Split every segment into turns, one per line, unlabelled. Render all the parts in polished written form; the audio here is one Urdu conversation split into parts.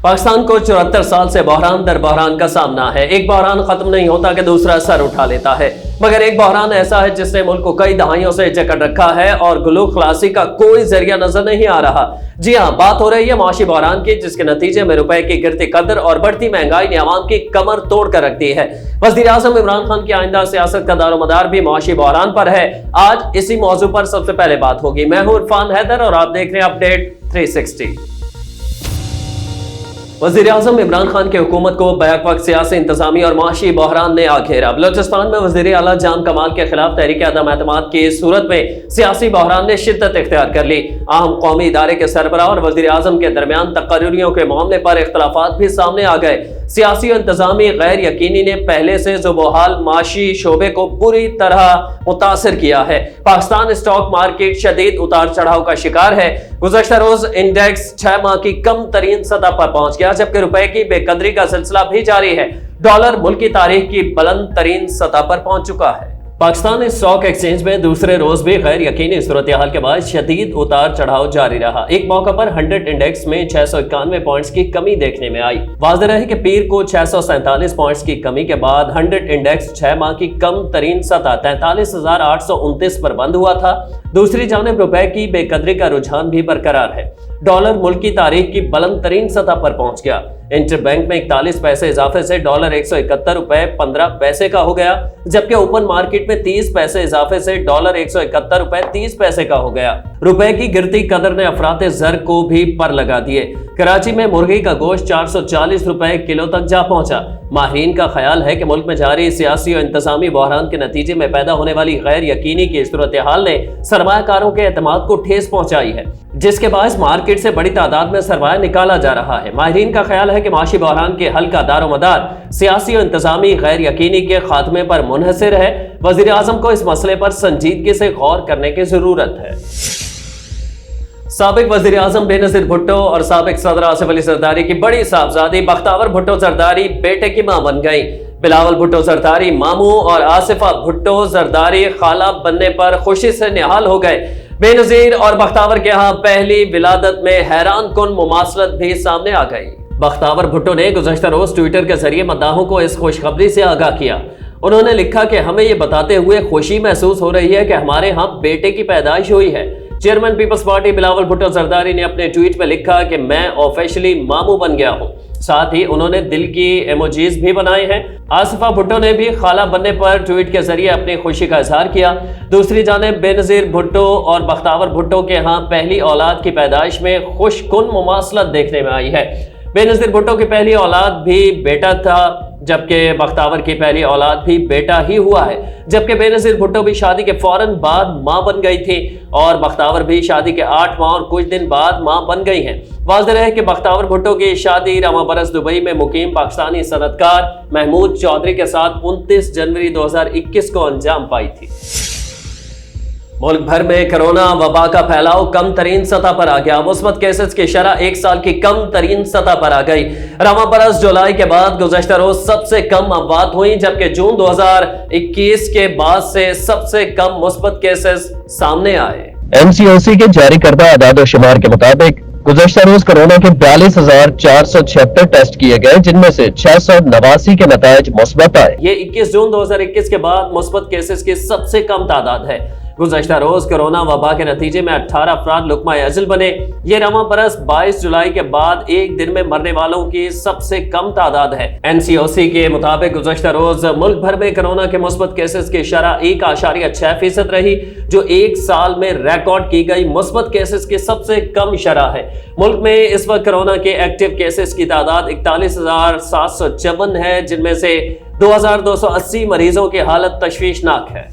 پاکستان کو 74 سال سے بحران در بحران کا سامنا ہے۔ ایک بحران ختم نہیں ہوتا کہ دوسرا سر اٹھا لیتا ہے، مگر ایک بحران ایسا ہے جس نے ملک کو کئی دہائیوں سے جکڑ رکھا ہے اور گلو خلاصی کا کوئی ذریعہ نظر نہیں آ رہا۔ جی ہاں، بات ہو رہی ہے معاشی بحران کی، جس کے نتیجے میں روپے کی گرتی قدر اور بڑھتی مہنگائی نے عوام کی کمر توڑ کر رکھ دی ہے۔ وزیر اعظم عمران خان کی آئندہ سیاست کا دار و مدار بھی معاشی بحران پر ہے۔ آج اسی موضوع پر سب سے پہلے بات ہوگی۔ میں ہوں عرفان حیدر اور آپ دیکھ رہے ہیں اپڈیٹ 360۔ وزیر اعظم عمران خان کی حکومت کو بیک وقت سیاسی، انتظامی اور معاشی بحران نے آ گھیرا۔ بلوچستان میں وزیر اعلیٰ جام کمال کے خلاف تحریک عدم اعتماد کی صورت میں سیاسی بحران نے شدت اختیار کر لی۔ اہم قومی ادارے کے سربراہ اور وزیر اعظم کے درمیان تقرریوں کے معاملے پر اختلافات بھی سامنے آ گئے۔ سیاسی و انتظامی غیر یقینی نے پہلے سے زبحال معاشی شعبے کو بری طرح متاثر کیا ہے۔ پاکستان اسٹاک مارکیٹ شدید اتار چڑھاؤ کا شکار ہے۔ گزشتہ روز انڈیکس 6 ماہ کی کم ترین سطح پر پہنچ گیا، جبکہ روپے کی بے قدری کا سلسلہ بھی جاری ہے۔ ڈالر ملک کی تاریخ کی بلند ترین سطح پر پہنچ چکا ہے۔ پاکستان اسٹاک ایکسچینج میں دوسرے روز بھی غیر یقینی صورتحال کے بعد شدید اتار چڑھاؤ جاری رہا۔ ایک موقع پر 100 انڈیکس میں 691 پوائنٹس کی کمی دیکھنے میں آئی۔ واضح رہے کہ پیر کو 647 پوائنٹس کی کمی کے بعد 100 انڈیکس 6 ماہ کی کم ترین سطح 43,829 پر بند ہوا تھا۔ دوسری جانب روپے کی بے قدری کا رجحان بھی برقرار ہے۔ ڈالر ملک کی تاریخ کی بلند ترین سطح پر پہنچ گیا۔ انٹر بینک میں 41 پیسے اضافے سے ڈالر 171 روپے 15 پیسے کا ہو گیا، جبکہ اوپن مارکیٹ میں 30 پیسے اضافے سے ڈالر 171 روپے 30 پیسے کا ہو گیا۔ روپے کی گرتی قدر نے افراط زر کو بھی پر لگا دیے۔ کراچی میں مرغی کا گوشت 440 روپے کلو تک جا پہنچا۔ ماہرین کا خیال ہے کہ ملک میں جاری سیاسی و انتظامی بحران کے نتیجے میں پیدا ہونے والی غیر یقینی کی صورتحال نے سرمایہ کاروں کے اعتماد کو ٹھیس پہنچائی ہے، جس کے باعث مارکیٹ سے بڑی تعداد میں سرمایہ نکالا جا رہا ہے۔ ماہرین کا خیال ہے کہ معاشی بحران کے حل کا دار و مدار سیاسی و انتظامی غیر یقینی کے خاتمے پر منحصر ہے۔ وزیر اعظم کو اس مسئلے پر سنجیدگی سے غور کرنے کی ضرورت ہے۔ سابق وزیر اعظم بے نظیر بھٹو اور سابق صدر آصف علی زرداری کی بڑی صاحبزادی بختاور بھٹو زرداری بیٹے کی ماں بن گئی۔ بلاول بھٹو زرداری ماموں اور آصفہ بھٹو زرداری خالہ بننے پر خوشی سے نہال ہو گئے۔ بے نظیر اور بختاور کے ہاں پہلی ولادت میں حیران کن مماثلت بھی سامنے آ گئی۔ بختاور بھٹو نے گزشتہ روز ٹویٹر کے ذریعے مداحوں کو اس خوشخبری سے آگاہ کیا۔ انہوں نے لکھا کہ ہمیں یہ بتاتے ہوئے خوشی محسوس ہو رہی ہے کہ ہمارے ہاں بیٹے کی پیدائش ہوئی ہے۔ چیئرمین پیپلز پارٹی بلاول بھٹو زرداری نے اپنے ٹویٹ میں لکھا کہ میں آفیشلی ماموں بن گیا ہوں۔ ساتھ ہی انہوں نے دل کی ایموجیز بھی بنائے ہیں۔ آصفہ بھٹو نے بھی خالہ بننے پر ٹویٹ کے ذریعے اپنی خوشی کا اظہار کیا۔ دوسری جانب بے نظیر بھٹو اور بختاور بھٹو کے ہاں پہلی اولاد کی پیدائش میں خوش کن مماثلت دیکھنے میں آئی ہے۔ بے نظیر بھٹو کی پہلی اولاد بھی بیٹا تھا، جبکہ بختاور کی پہلی اولاد بھی بیٹا ہی ہوا ہے، جبکہ بے نظیر بھٹو بھی شادی کے فوراً بعد ماں بن گئی تھی اور بختاور بھی شادی کے 8 ماہ اور کچھ دن بعد ماں بن گئی ہیں۔ واضح رہے کہ بختاور بھٹو کی شادی رواں برس دبئی میں مقیم پاکستانی صنعت کار محمود چودھری کے ساتھ 29 جنوری 2021 کو انجام پائی تھی۔ ملک بھر میں کرونا وبا کا پھیلاؤ کم ترین سطح پر آ گیا۔ مثبت کیسز کی شرح 1 سال کی کم ترین سطح پر آ گئی۔ رواں برس جولائی کے بعد گزشتہ روز سب سے کم افوات ہوئیں، جبکہ جون 2021 کے بعد سے سب سے کم مثبت کیسز سامنے آئے۔
MCOC کے جاری کردہ اعداد و شمار کے مطابق گزشتہ روز کورونا کے 42,476 ٹیسٹ کیے گئے، جن میں سے 689 کے نتائج مثبت آئے۔
یہ 21 جون 2021 کے بعد مثبت کیسز کی سب سے کم تعداد ہے۔ گزشتہ روز کرونا وبا کے نتیجے میں 18 افراد لقمہ اجل بنے۔ یہ رواں برس 22 جولائی کے بعد ایک دن میں مرنے والوں کی سب سے کم تعداد ہے۔ NCOC کے مطابق گزشتہ روز ملک بھر میں کرونا کے مثبت کیسز کی شرح 1.6% رہی، جو ایک سال میں ریکارڈ کی گئی مثبت کیسز کی سب سے کم شرح ہے۔ ملک میں اس وقت کرونا کے ایکٹیو کیسز کی تعداد 41,754 ہے، جن میں سے 2,280 مریضوں کی حالت تشویشناک ہے۔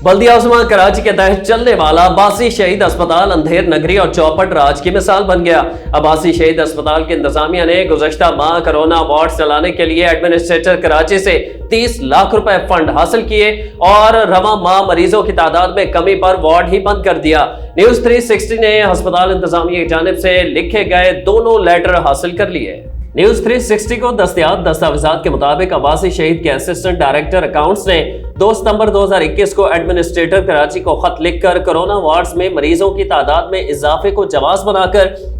بلدیہ عظمیٰ کراچی کے تحت چلنے والا عباسی شہید اسپتال اندھیر نگری اور چوپٹ راج کی مثال بن گیا۔ عباسی شہید اسپتال کی انتظامیہ نے گزشتہ ماہ کرونا وارڈ چلانے کے لیے ایڈمنسٹریٹر کراچی سے 30 لاکھ روپے فنڈ حاصل کیے اور رواں ماہ مریضوں کی تعداد میں کمی پر وارڈ ہی بند کر دیا۔ نیوز 360 نے ہسپتال انتظامیہ کی جانب سے لکھے گئے دونوں لیٹر حاصل کر لیے۔ نیوز 360 کو دستیاب دستاویزات کے مطابق عباسی شہید کے اسسٹنٹ ڈائریکٹر اکاؤنٹس نے 2 ستمبر 2021 کو ایڈمنسٹریٹر کراچی کو خط لکھ کر کرونا وارڈز میں مریضوں کی تعداد میں اضافے کو جواز بنا کر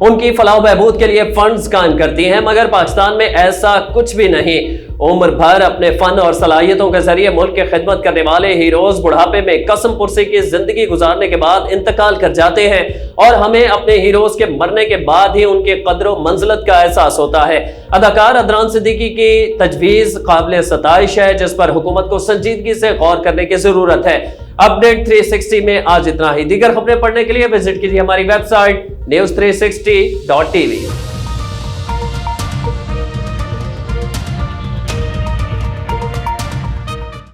ان کی فلاح و بہبود کے لیے فنڈز قائم کرتی ہیں، مگر پاکستان میں ایسا کچھ بھی نہیں۔ عمر بھر اپنے فن اور صلاحیتوں کے ذریعے ملک کی خدمت کرنے والے ہیروز بڑھاپے میں قسم پرسی کی زندگی گزارنے کے بعد انتقال کر جاتے ہیں، اور ہمیں اپنے ہیروز کے مرنے کے بعد ہی ان کی قدر و منزلت کا احساس ہوتا ہے۔ اداکار عدنان صدیقی کی تجویز قابل ستائش ہے، جس پر حکومت کو سنجیدگی سے غور کرنے کی ضرورت ہے۔ اپڈیٹ 360 میں آج اتنا ہی۔ دیگر خبریں پڑھنے کے لیے وزٹ کیجیے ہماری ویب سائٹ news360.tv۔